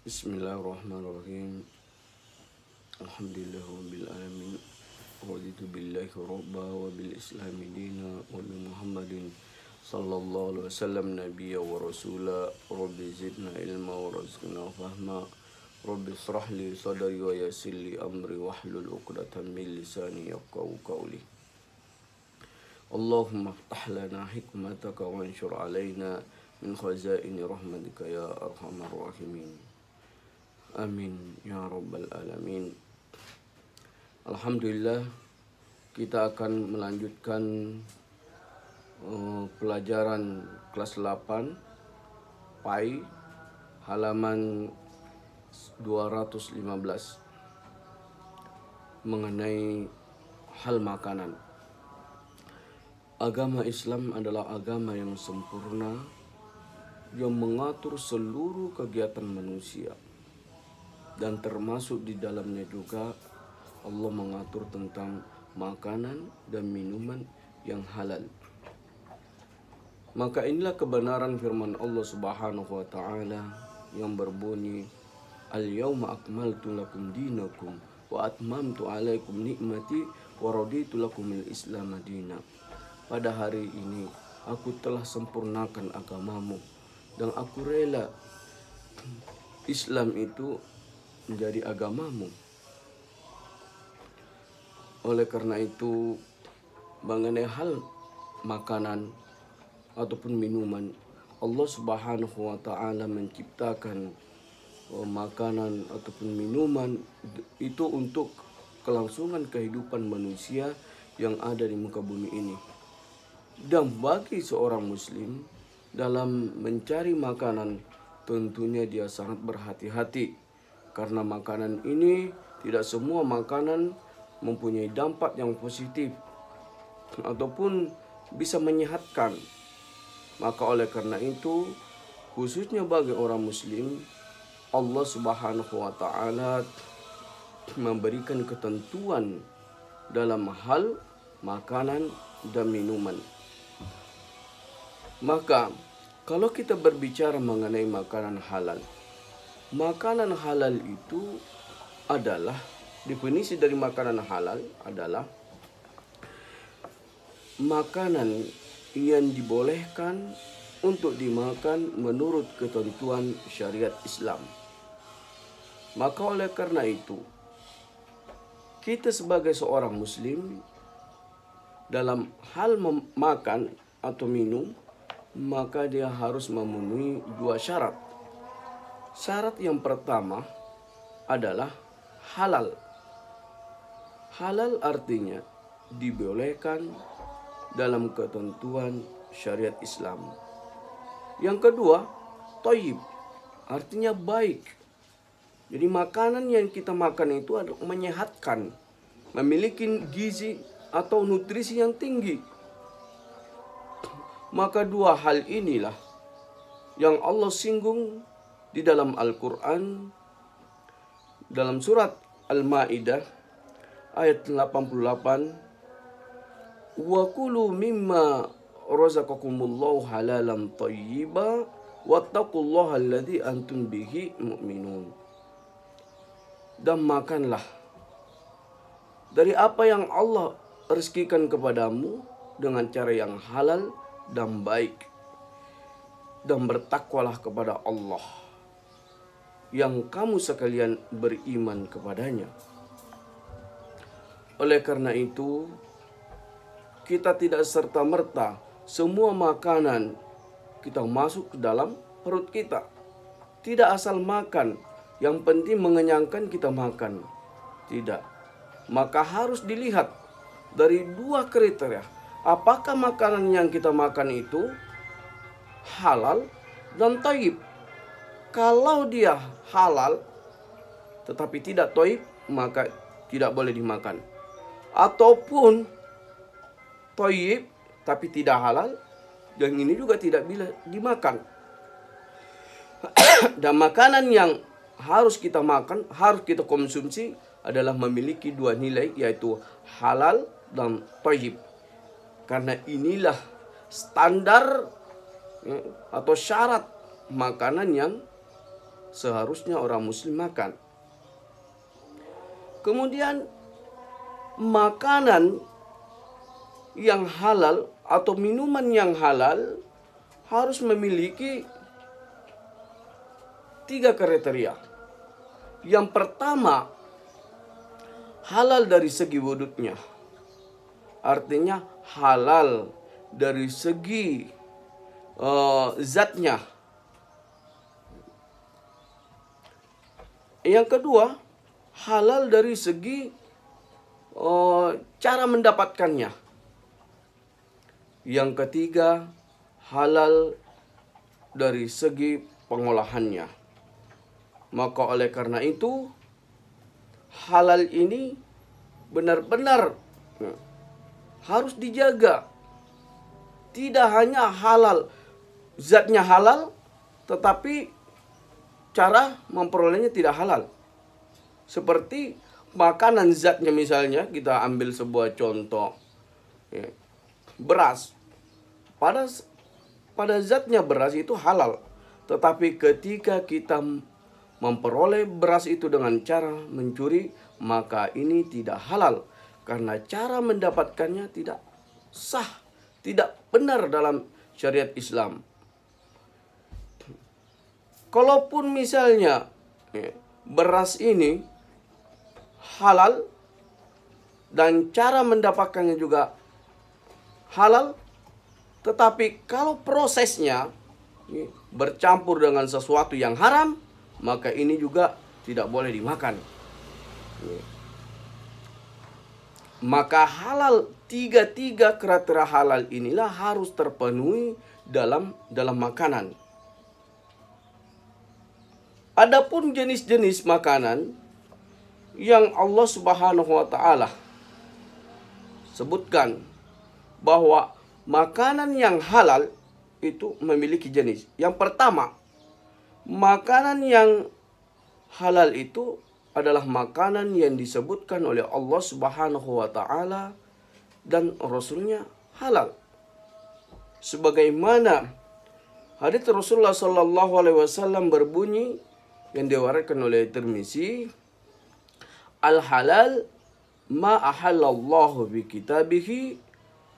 Bismillahirrahmanirrahim. Alhamdulillahirabbil alamin. Raditu billahi rabba wa bil islami dina wa bi Muhammadin sallallahu alaihi wasallam nabiyya wa rasula. Rabbi zidna ilma wa rizqna fahma. Rabbi israh li sadri wa yassir li amri wahlul 'uqdatam min lisani yafqahu qawli. Allahumma iftah lana hikmataka wa anshur alaina min khazaini rahmatika ya arhamar rahimin. Amin ya rabbal alamin. Alhamdulillah, kita akan melanjutkan pelajaran kelas 8 PAI halaman 215 mengenai hal makanan. Agama Islam adalah agama yang sempurna yang mengatur seluruh kegiatan manusia. Dan termasuk di dalamnya juga Allah mengatur tentang makanan dan minuman yang halal. Maka inilah kebenaran firman Allah Subhanahu wa taala yang berbunyi, "Al-yauma akmaltu lakum dinakum wa atmamtu 'alaikum ni'mati wa raditu lakumul Islam madina." Pada hari ini aku telah sempurnakan agamamu dan aku rela Islam itu menjadi agamamu. Oleh karena itu, mengenai hal makanan ataupun minuman, Allah Subhanahu wa taala menciptakan makanan ataupun minuman itu untuk kelangsungan kehidupan manusia yang ada di muka bumi ini. Dan bagi seorang muslim dalam mencari makanan, tentunya dia sangat berhati-hati. Karena makanan ini, tidak semua makanan mempunyai dampak yang positif ataupun bisa menyehatkan. Maka oleh karena itu, khususnya bagi orang muslim, Allah Subhanahu wa taala memberikan ketentuan dalam hal makanan dan minuman. Maka kalau kita berbicara mengenai makanan halal, makanan halal itu adalah, definisi dari makanan halal adalah makanan yang dibolehkan untuk dimakan menurut ketentuan syariat Islam. Maka oleh karena itu, kita sebagai seorang muslim dalam hal makan atau minum, maka dia harus memenuhi dua syarat. Syarat yang pertama adalah halal. Halal artinya dibolehkan dalam ketentuan syariat Islam. Yang kedua, thayyib, artinya baik. Jadi makanan yang kita makan itu adalah menyehatkan, memiliki gizi atau nutrisi yang tinggi. Maka dua hal inilah yang Allah singgung di dalam Al-Quran, dalam surat Al-Ma'idah ayat 88, "Wa kulu mimma razaqakumullahu halalan thayyiba wattaqullaha alladzi antum bihi mu'minun." Dan makanlah dari apa yang Allah rezekikan kepadamu dengan cara yang halal dan baik, dan bertakwalah kepada Allah yang kamu sekalian beriman kepadanya. Oleh karena itu, kita tidak serta-merta semua makanan kita masuk ke dalam perut kita. Tidak asal makan, yang penting mengenyangkan kita makan. Tidak. Maka harus dilihat dari dua kriteria. Apakah makanan yang kita makan itu halal dan thayyib? Kalau dia halal tetapi tidak thayyib, maka tidak boleh dimakan. Ataupun thayyib tapi tidak halal, dan ini juga tidak boleh dimakan. Dan makanan yang harus kita makan, harus kita konsumsi adalah memiliki dua nilai, yaitu halal dan thayyib. Karena inilah standar atau syarat makanan yang seharusnya orang muslim makan. Kemudian makanan yang halal atau minuman yang halal harus memiliki 3 kriteria. Yang pertama, halal dari segi wujudnya. Artinya halal dari segi zatnya. Yang kedua, halal dari segi cara mendapatkannya. Yang ketiga, halal dari segi pengolahannya. Maka oleh karena itu, halal ini benar-benar harus dijaga. Tidak hanya halal, zatnya halal, tetapi cara memperolehnya tidak halal. Seperti makanan zatnya, misalnya kita ambil sebuah contoh, beras. Pada zatnya beras itu halal, tetapi ketika kita memperoleh beras itu dengan cara mencuri, maka ini tidak halal, karena cara mendapatkannya tidak sah, tidak benar dalam syariat Islam. Kalaupun misalnya beras ini halal dan cara mendapatkannya juga halal, tetapi kalau prosesnya bercampur dengan sesuatu yang haram, maka ini juga tidak boleh dimakan. Maka halal, tiga kriteria halal inilah harus terpenuhi dalam makanan. Adapun jenis-jenis makanan yang Allah Subhanahu wa taala sebutkan bahwa makanan yang halal itu memiliki jenis. Yang pertama, makanan yang halal itu adalah makanan yang disebutkan oleh Allah Subhanahu wa taala dan Rasulnya halal. Sebagaimana hadits Rasulullah sallallahu alaihi wasallam berbunyi yang diriwayatkan oleh Tirmizi, al-halal ma ahallallahu bi kitabihi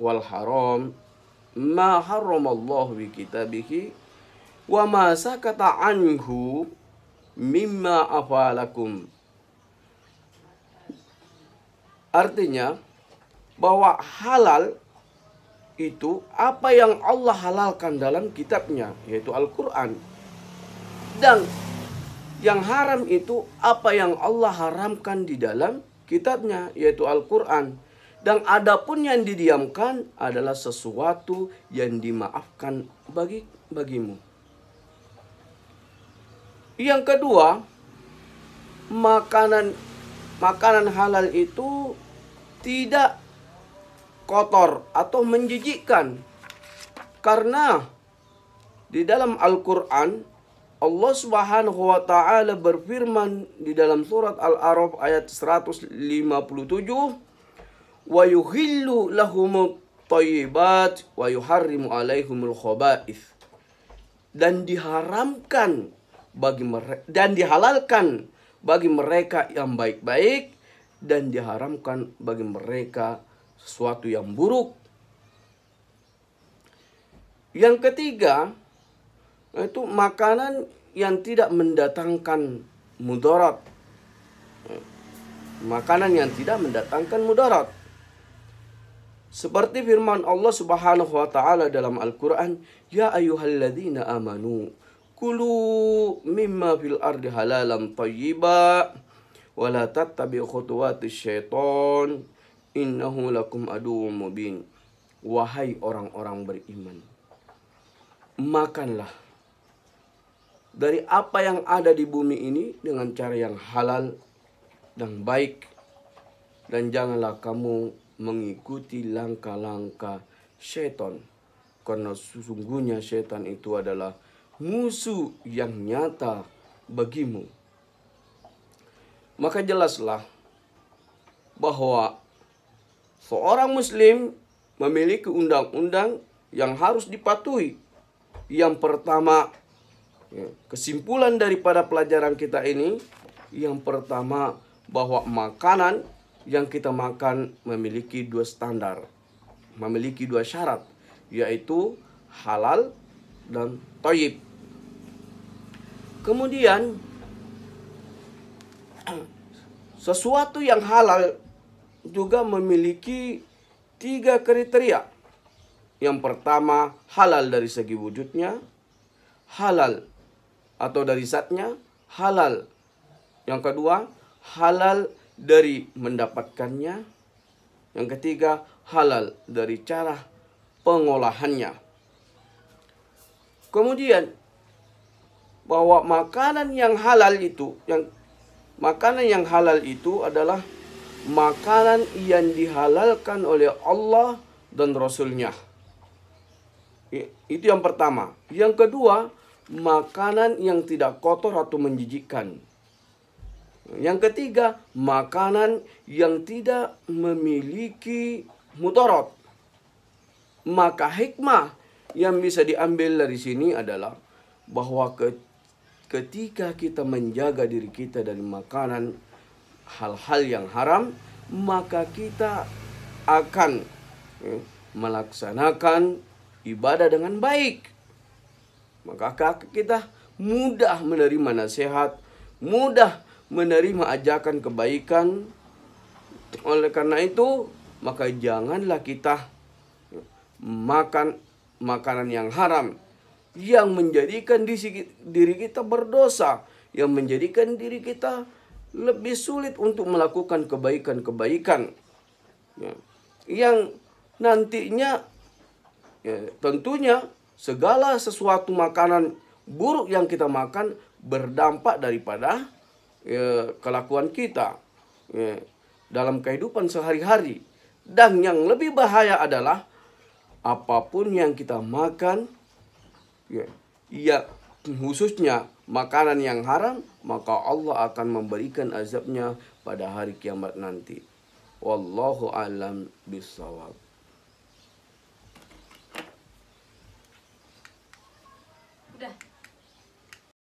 wal haram ma harramallahu bi kitabihi wa ma sakata anhu mimma afalakum. Artinya bahwa halal itu apa yang Allah halalkan dalam kitabnya, yaitu Al-Quran. Dan yang haram itu apa yang Allah haramkan di dalam kitabnya, yaitu Al-Quran. Dan adapun yang didiamkan adalah sesuatu yang dimaafkan bagimu. Yang kedua, makanan halal itu tidak kotor atau menjijikkan. Karena di dalam Al-Quran Allah Subhanahu wa taala berfirman di dalam surat Al-A'raf ayat 157, wa yuhillu lahumut thayyibat wa yuharrimu alaihimul khaba'ith. Dan diharamkan dan dihalalkan bagi mereka yang baik-baik, dan diharamkan bagi mereka sesuatu yang buruk. Yang ketiga, itu makanan yang tidak mendatangkan mudarat. Makanan yang tidak mendatangkan mudarat. Seperti firman Allah Subhanahu wa taala dalam Al-Qur'an, ya ayyuhalladzina amanu kulu mimma fil ardi halalan thayyiba wa la tattabi'u khutuwatis syaiton innahu lakum aduwwum mubin. Wahai orang-orang beriman, makanlah dari apa yang ada di bumi ini dengan cara yang halal dan baik, dan janganlah kamu mengikuti langkah-langkah syaitan, karena sesungguhnya syaitan itu adalah musuh yang nyata bagimu. Maka jelaslah bahwa seorang muslim memiliki undang-undang yang harus dipatuhi. Yang pertama, Ya, kesimpulan daripada pelajaran kita ini, yang pertama bahwa makanan yang kita makan memiliki dua standar, memiliki dua syarat, yaitu halal dan thayyib. Kemudian sesuatu yang halal juga memiliki 3 kriteria. Yang pertama, halal dari segi wujudnya, halal atau dari zatnya, halal. Yang kedua, halal dari mendapatkannya. Yang ketiga, halal dari cara pengolahannya. Kemudian, bahwa makanan yang halal itu adalah makanan yang dihalalkan oleh Allah dan Rasul-Nya. Itu yang pertama. Yang kedua, makanan yang tidak kotor atau menjijikkan. Yang ketiga, makanan yang tidak memiliki mudarat. Maka hikmah yang bisa diambil dari sini adalah bahwa ketika kita menjaga diri kita dari makanan hal-hal yang haram, maka kita akan melaksanakan ibadah dengan baik. Maka kita mudah menerima nasihat, mudah menerima ajakan kebaikan. Oleh karena itu, maka janganlah kita makan makanan yang haram, yang menjadikan diri kita berdosa, yang menjadikan diri kita lebih sulit untuk melakukan kebaikan-kebaikan. Yang nantinya tentunya segala sesuatu makanan buruk yang kita makan berdampak daripada kelakuan kita dalam kehidupan sehari-hari. Dan yang lebih bahaya adalah apapun yang kita makan, khususnya makanan yang haram, maka Allah akan memberikan azabnya pada hari kiamat nanti. Wallahu a'lam bishawab. Udah.